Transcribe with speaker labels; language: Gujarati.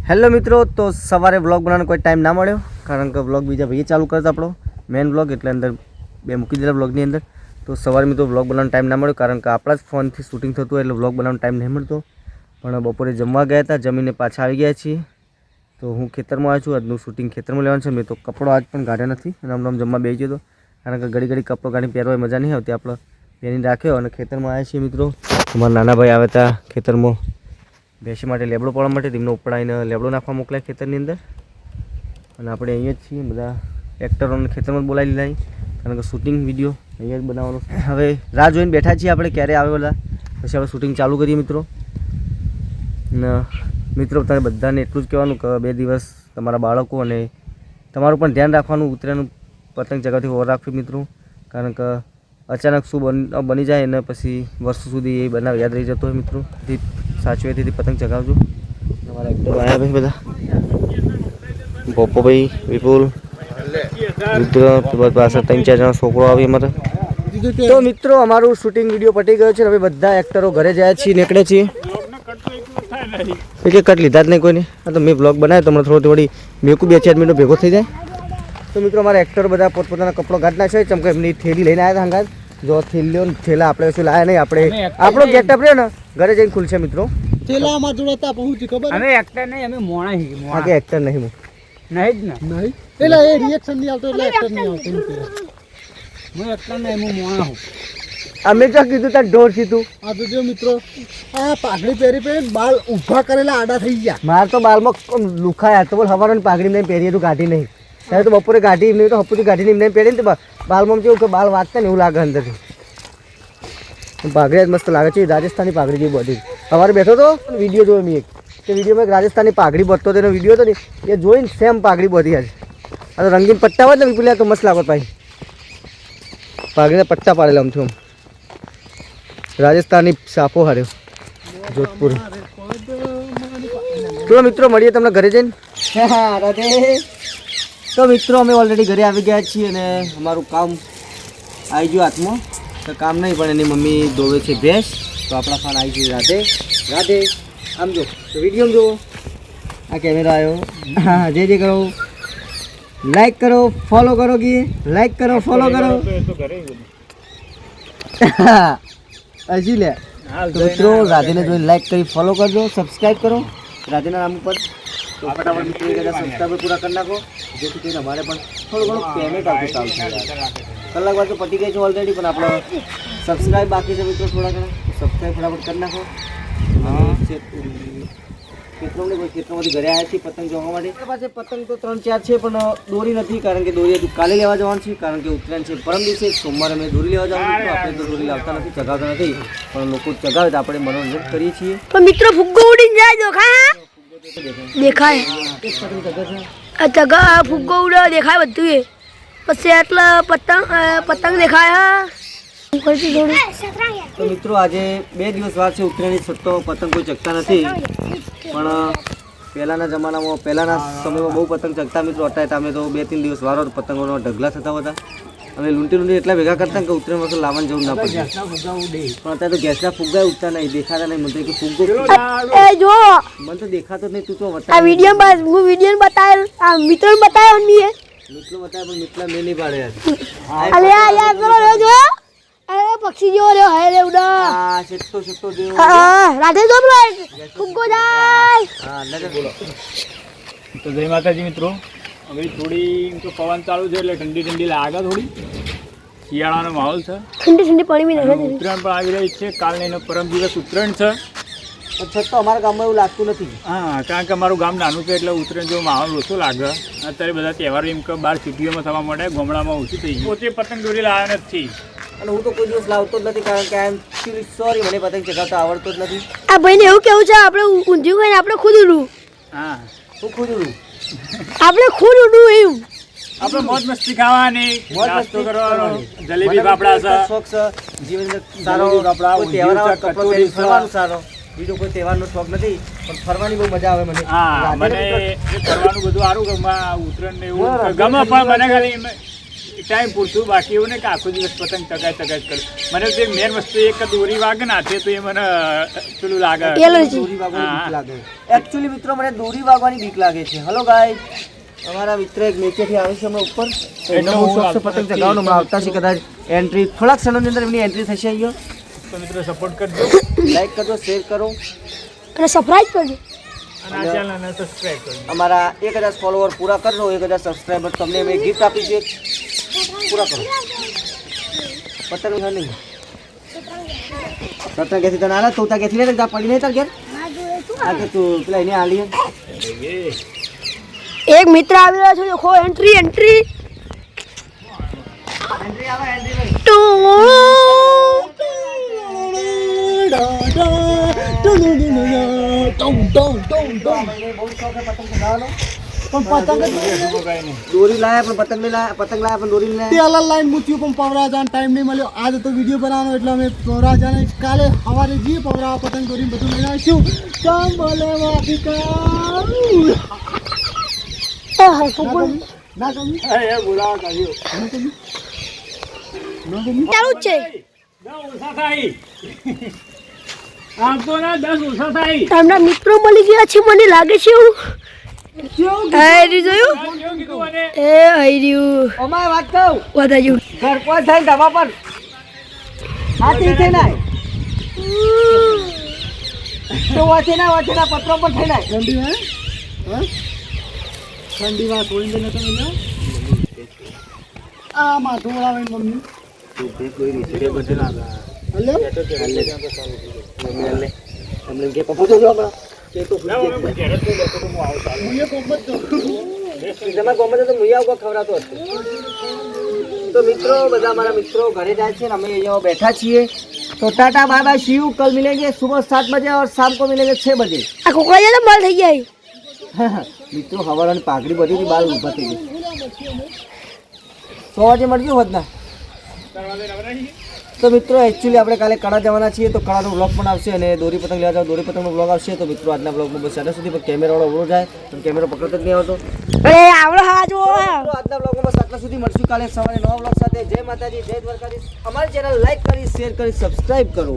Speaker 1: હેલો મિત્રો, તો સવારે વ્લોગ બનાવવાનો કોઈ ટાઈમ ના મળ્યો કારણ કે વ્લોગ બીજા ભાઈએ ચાલુ કરતા આપણો મેન વ્લોગ એટલે અંદર બે મૂકી દીધા વ્લોગની અંદર. તો સવારે મિત્રો વ્લોગ બનાવવાનો ટાઈમ ના મળ્યો કારણ કે આપણા જ ફોનથી શૂટિંગ થતું હોય એટલે વ્લોગ બનાવવાનો ટાઈમ નહીં મળતો. પણ બપોરે જમવા ગયા હતા, જમીને પાછા આવી ગયા છીએ. તો હું ખેતરમાં આવ્યો છું, આજનું શૂટિંગ ખેતરમાં લેવાનું છે. મેં તો કપડો આજ પણ કાઢ્યા નથી અને આમ જમવા બેસી ગયો હતો કારણ કે ઘડી કપડો કાઢીને પહેરવા મજા નહીં આવતી. આપણે પહેરીને રાખ્યો અને ખેતરમાં આવ્યા છીએ મિત્રો. અમારા નાના ભાઈ આવ્યા હતા ખેતરમાં ભેંસી માટે લેબડો પાડવા માટે, તેમને ઉપડાવીને લેબડો નાખવા મોકલ્યા ખેતરની અંદર. અને આપણે અહીંયા જ છીએ, બધા એક્ટરોને ખેતરમાં જ બોલાવી લીધા કારણ કે શૂટિંગ વિડીયો અહીંયા જ બનાવવાનું. હવે રાહ જોઈને બેઠા છીએ આપણે ક્યારે આવે બધા, પછી આપણે શૂટિંગ ચાલુ કરીએ મિત્રો. અને મિત્રો તમે બધાને એટલું જ કહેવાનું કે 2 દિવસ તમારા બાળકો અને તમારું પણ ધ્યાન રાખવાનું, ઉત્તરાયણનું પતંગ ચગાવતી ઓર રાખવી મિત્રો. કારણ કે અચાનક શું બની જાય અને પછી વર્ષો સુધી એ બનાવ યાદ રહી જતો હોય મિત્રો. સાચવેથી પતંગ ચગાવજો. અમારા એક્ટર આવ્યા ભાઈ બધા, પોપોભાઈ, વિપુલ, રુદ્ર, પાસે 3-4 જણા છોકરો આવી અમારે. તો મિત્રો અમારું શૂટિંગ વિડીયો પટી ગયો છે. હવે બધા એક્ટરો ઘરે જાય છીએ, નીકળે છીએ. કે કટ લીધા જ નહીં કોઈને. હા તો મેં બ્લોગ બનાવ્યો તો મને થોડી મેકું 2-4 મિનિટ ભેગો થઈ જાય. તો મિત્રો અમારા એક્ટરો બધા પોતપોતાના કપડો કાઢી નાખ્યો. ચમકે એમની થેલી લઈને આવ્યા હતા હંગાત. જો થેલીઓ થેલા આપણે શું લાયા નહીં, આપણે આપણો ગેટઅપ રહ્યો ને ઘરે જઈને ખુલશે મિત્રો.
Speaker 2: થેલા અમાર જોડે હતા પહોંચી ખબર.
Speaker 3: અમે એક્ટર નહીં, અમે મોણા હી.
Speaker 1: હા કે એક્ટર નહીં હું
Speaker 3: નહીં જ ને.
Speaker 2: નહીં એટલે એ રિએક્શન નહીં આવતો એટલે એક્ટર નહીં આવતો.
Speaker 3: હું એક્ટર નહીં, હું મોણા હું.
Speaker 1: અમે તો કીધું તાર ઢોર સીધું.
Speaker 2: આ તો જો મિત્રો આ પાઘડી પહેરી બાલ ઊભા કરેલા આડા થઈ ગયા.
Speaker 1: મારે તો બાલમાં લુખાયા તો બોલ હવારે પાઘડી નહીં પહેરી તું કાઢી નહીં. ત્યારે તો બપોરે કાઢી નહીં તો હપુથી કાઢી નહીં પહેરી ને તો બાલમાં કેવું કે બાલ વાંચતા ને એવું લાગે અંદરથી. પાઘડી જ મસ્ત લાગે છે, રાજસ્થાની પાઘડી જેવી બધી. સવારે બેઠો તો વિડીયો જોયો મેં એક, તે વિડીયોમાં એક રાજસ્થાની પાઘડી બધતો તેનો વિડીયો હતો ને એ જોઈને સેમ પાઘડી બધી આજે. આ તો રંગીન પટ્ટા હોય ને વિપુલ્યા તો મસ્ત લાગત ભાઈ. પાઘડીના પટ્ટા પાડેલા આમ છું. રાજસ્થાની સાફો હાર્યો જોધપુર. તો મિત્રો મળીએ તમને ઘરે જઈને. હા રાધે. તો મિત્રો અમે ઓલરેડી ઘરે આવી ગયા છીએ અને અમારું કામ આવી ગયું હાથમાં. તો કામ નહીં પણ એની મમ્મી દોવે છે ભેંસ. તો આપણા ફાન આવી ગયું રાધે રાધે. આમ જો તો વિડીયો જુઓ, આ કેમેરા આવ્યો. હા જે કરો, લાઈક કરો, ફોલો કરો કે લાઈક કરો, ફોલો કરો. હજી લે તો મિત્રો રાધેને જોઈને લાઈક કરી ફોલો કરજો, સબસ્ક્રાઈબ કરો રાધેના નામ ઉપર. તો ફટાફટ મિત્રો સબસ્ક્રાઈબર પૂરા કરી નાખો જેથી કરીને અમારે પણ થોડું ઘણું પેમેન્ટ આવતું ચાલુ થાય. કલાક બાદ તો પતી ગઈ છે ઓલરેડી, પણ આપણો સબસ્ક્રાઈબ બાકી છે મિત્રો થોડા ઘણા. સબસ્ક્રાઈબ ફટાફટ કરી નાખો. ખેતરોમાંથી ઘરે આવ્યા છીએ પતંગ જોવા માટે. પાસે પતંગ તો 3-4 છે પણ દોરી નથી કારણ કે દોરી હજુ કાલે લેવા જવાનું છે કારણ કે ઉત્તરાયણ છે પરમ દિવસે. સોમવારે અમે દોરી લેવા જવાનું છે. આપણે તો દોરી લાવતા નથી, ચગાવતા નથી, પણ લોકો ચગાવે તો આપણે મનોરંજન કરીએ છીએ.
Speaker 4: તો મિત્રો ફુગ્ગો ઉડીને જાય દેખાય ચગા ફુગ્ગો ઉડે દેખાય બધું એ. પછી એટલે પતંગ દેખાય.
Speaker 1: તો મિત્રો આજે 2 દિવસ વાર છે ઉત્તરાયણની છઠ્ઠો. પતંગ કોઈ ચગતા નથી, પણ પહેલાંના જમાનામાં પહેલાંના સમયમાં બહુ પતંગ ચગતા મિત્રો. અત્યારે અમે તો 2-3 દિવસ વારો પતંગોનો ઢગલા થતા હતા. અમે લૂંટી એટલા ભેગા કરતા કે ઉત્તરાયણ વખત લાવવાની જરૂર ના પડે. પણ અત્યારે તો ગેસના ફુગ્ગા ઉઠતા નહીં, દેખાતા નહીં. મને તો ફુગ્ગો
Speaker 4: જો
Speaker 1: મને તો દેખાતો જ નહીં. તું તો
Speaker 4: આ વિડીયો હું વિડીયો બતાવેલ આ મિત્રો બતાવ્યો નહીં
Speaker 1: મિત્રો બતાવે પણ મિતલા મેં નહીં પાડે
Speaker 4: અલે યાર કરો જો અરે પક્ષી જેવો રહ્યો હે રે ઉડા.
Speaker 1: આ છેટો જેવો.
Speaker 4: હા રાધે જો ફુગ્ગો જાય.
Speaker 1: હા લગે બોલો.
Speaker 3: તો જય માતાજી મિત્રો. હવે થોડી તો પવન ચાલુ છે એટલે ઠંડી લાગે. થોડી શિયાળાનો માહોલ છે,
Speaker 4: ઠંડી પાણી બી નહીં.
Speaker 3: ઉત્તરાયણ પણ આવી રહી છે. કાલને પરમ દિવસ ઉત્તરાયણ છે.
Speaker 1: છતાં તો અમારા ગામમાં એવું લાગતું નથી.
Speaker 3: હા, કારણ કે અમારું ગામ નાનું છે એટલે ઉત્તરાયણ જેવો માહોલ ઓછો લાગે. અત્યારે બધા તહેવારો એમ કે બહાર સિટીઓમાં થવા મળે, ગામડામાં ઓછું થઈ ગયું. પોતે પતંગ દોરી લાવ્યા નથી
Speaker 1: અને હું તો કોઈ દિવસ લાવતો જ નથી કારણ કે આઈ એમ સોરી, મને પતંગ ચગાવતા આવડતો જ નથી.
Speaker 4: આ ભાઈને એવું કેવું છે આપણે ઊંધિયું ખાઈને આપણે ખુદ ઉડવું.
Speaker 3: હા,
Speaker 1: હું ખુદ ઉડું,
Speaker 4: આપણે ખુદ ઉડવું એવું.
Speaker 3: આપણે મોજ મસ્તી ખાવાની, નાસ્તો કરવાનો, જલેબી ફાફડા છે,
Speaker 1: શોખ છે જીવન સારો. કોઈ તહેવાર આવે કપડો પહેરી ફરવાનું સારો, બીજો કોઈ તહેવારનો શોખ નથી પણ ફરવાની બહુ મજા આવે મને.
Speaker 3: હા, મને ફરવાનું બધું સારું ગમે. ઉત્તરાયણ ને એવું ગમે પણ મને ખાલી ટાઈમ પૂરતું, બાકી એવું નહીં કે આખો દિવસ પતંગ ચગાય કરું. મને જે મેન વસ્તુ એક દોરી વાગે ને હાથે તો એ મને પેલું લાગે.
Speaker 4: એલર્જી.
Speaker 1: દોરી વાગવાની બીક લાગે. એકચ્યુઅલી મિત્રો મને દોરી વાગવાની બીક લાગે છે. હલો ગાઈસ, અમારા મિત્ર એક નીચેથી આવે છે હમણાં ઉપર, તો એનો બહુ શોખ છે પતંગ ચગાવવાનો. હમણાં આવતા છે કદાચ એન્ટ્રી, થોડાક ક્ષણોની અંદર એમની એન્ટ્રી થશે અહીંયા.
Speaker 3: તો મિત્રો સપોર્ટ કરજો
Speaker 1: લાઈક કરજો, શેર કરો,
Speaker 4: અને સરપ્રાઈઝ કરજો.
Speaker 3: અને આ ચેનલને સબસ્ક્રાઈબ કરજો.
Speaker 1: અમારા 1000 ફોલોવર પૂરા કરજો, 1000 સબસ્ક્રાઈબર તમને અમે ગિફ્ટ આપીશું. પૂરા કરો પતંગ નહીં પતંગ ક્યાંથી તને આલા તું ક્યાંથી લે જા પડી નહીં તાર ઘેર આ કે તું પેલા એને આલી
Speaker 4: એક મિત્ર આવી રહ્યો છે, દેખો એન્ટ્રી એન્ટ્રી.
Speaker 1: એન્ટ્રી આવે એન્ટ્રી લઈ બહુ શોખ છે પતંગ ચગાવવાનો.
Speaker 2: પણ પતંગ જ
Speaker 3: બીજું કાંઈ નહીં.
Speaker 1: દોરી લાયા પણ પતંગ નહીં લાયા, પતંગ લાયા પણ દોરી નહીં લાયા.
Speaker 2: તે અલગ લાઈન મૂક્યું પણ પવરા જવાનો ટાઈમ નહીં મળ્યો. આજે તો વિડીયો બનાવવાનો એટલે અમે પવરા જાને કાલે સવારે જઈએ પવરા પતંગ દોરીને બધું લઈને આવીશું. કામ બોલે ના ગમી
Speaker 3: એ બોલાવા કાઢ્યો.
Speaker 4: ચાલુ જ છે.
Speaker 3: 10 ઓછા થાય. આમ તો ના 10 ઓછા થાય.
Speaker 4: તમને મિત્રો મળી ગયા છે મને લાગે છે એવું. હારી જોયું
Speaker 3: કેવું કીધું મને?
Speaker 4: એ હાર્યું
Speaker 1: અમારે વાત કહું
Speaker 4: વધાર્યું.
Speaker 1: ઘર પર થાય ધાબા પર હાથી થઈ નાય તો વાંચે ના પત્રો પર થઈ નાય.
Speaker 2: ઠંડી હે ઠંડી વાત હોય ને તમે લ્યો આ માથું વળાવે મમ્મી
Speaker 1: તમને કે પપ્પા તો જો હમણાં કે તો
Speaker 3: ના, હવે હું ઘેર જ નહીં બેઠો તો હું આવું ચાલું.
Speaker 2: હું એ કોમ જ છું.
Speaker 1: તમારા ગામમાં તો મુયા ઉપર ખવડાતો હતો. તો મિત્રો બધા મારા મિત્રો ઘરે જાય છે ને અમે અહીંયા બેઠા છીએ. તો tata bye bye see you, कल मिलेंगे सुबह 7 बजे और शाम को मिलेंगे 6 बजे.
Speaker 4: આ કોકરા તો માલ થઈ જાય.
Speaker 1: મિત્રો હવારાની પાઘડી બધી હતી, બાર ઊભા થઈ ગઈ. 100 વાગે મળજો હોદના. તો મિત્રો એકચ્યુઅલી આપણે કાલે કડા જવાના છીએ, તો કડાનો બ્લોગ પણ આવશે અને દોરી પતંગ લેવા જાવ દોરી પતંગનો બ્લોગ આવશે. તો મિત્રો આજના બ્લોગમાં બસ આટલા સુધી. પણ કેમેરાવાળો અવળો જાય પણ કેમેરો પકડતો જ નહીં આવતો.
Speaker 4: અરે આવડો હા જો
Speaker 1: તો આજના બ્લોગમાં બસ આટલા સુધી. મળશું કાલે સવારે નવા બ્લોગ સાથે. જય માતાજી, જય દ્વારકાધીશ. અમારી ચેનલ લાઈક કરી, શેર કરી, સબસ્ક્રાઈબ કરો.